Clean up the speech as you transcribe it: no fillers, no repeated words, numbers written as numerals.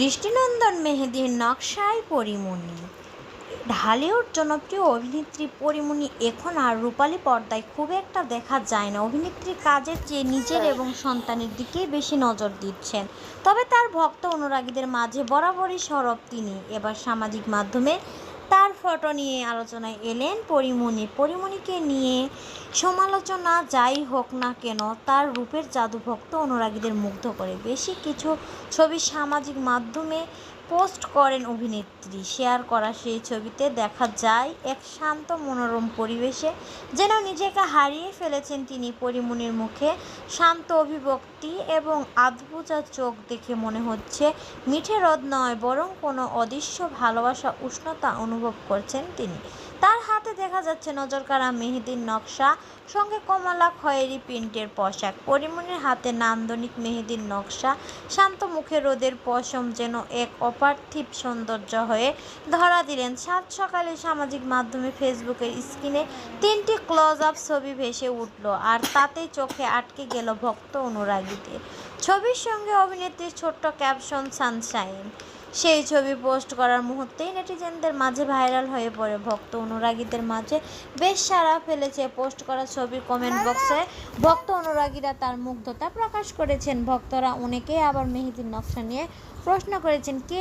দৃষ্টিনন্দন মেহেদীর নকশায় পরীমণি। ঢালিউড জনপ্রিয় অভিনেত্রী পরীমণি এখন আর রূপালী পর্দায় খুব একটা দেখা যায় না। অভিনেত্রীর কাজের চেয়ে নিজের এবং সন্তানের দিকেই বেশি নজর দিচ্ছেন। তবে তার ভক্ত অনুরাগীদের মাঝে বরাবরই সরব তিনি। এবার সামাজিক মাধ্যমে তার ফটো নিয়ে আলোচনায় এলেন পরীমণি। পরীমণিকে নিয়ে সমালোচনা যাই হোক না কেন, তার রূপের জাদু ভক্ত অনুরাগীদের মুগ্ধ করে। বেশি কিছু ছবি সামাজিক মাধ্যমে পোস্ট করেন অভিনেত্রী। শেয়ার করা সেই ছবিতে দেখা যায় এক শান্ত মনোরম পরিবেশে, যেন নিজেকে হারিয়ে ফেলেছেন তিনি। পরীমণির মুখে শান্ত অভিব্যক্তি এবং আধবুঝা চোখ দেখে মনে হচ্ছে মিঠে রোদ নয়, বরং কোনো অদৃশ্য ভালোবাসা উষ্ণতা অনুভব করছেন তিনি। তার হাতে দেখা যাচ্ছে নজরকাড়া মেহেদির নকশা, সঙ্গে কমলা খয়েরি প্রিন্টের পোশাক। পরীমণির হাতে নান্দনিক মেহেদির নকশা, শান্ত মুখে রোদের পশম যেন এক অপার্থিব সৌন্দর্য হয়ে ধরা দিলেন। সাত সকালে সামাজিক মাধ্যমে ফেসবুকের স্ক্রিনে 3টি ক্লোজ আপ ছবি ভেসে উঠল, আর তাতেই চোখে আটকে গেল ভক্ত অনুরাগীদের। ছবির সঙ্গে অভিনেত্রীর ছোট্ট ক্যাপশন সানশাইন। সেই ছবি পোস্ট করার মুহূর্তেই নেটিজেনদের মাঝে ভাইরাল হয়ে পড়ে। ভক্ত অনুরাগীদের মাঝে বেশ সাড়া ফেলেছে পোস্ট করা ছবির কমেন্ট বক্সে। ভক্ত অনুরাগীরা তার মুগ্ধতা প্রকাশ করেছেন। ভক্তরা অনেকেই আবার মেহেদির নকশা নিয়ে প্রশ্ন করেছেন, কে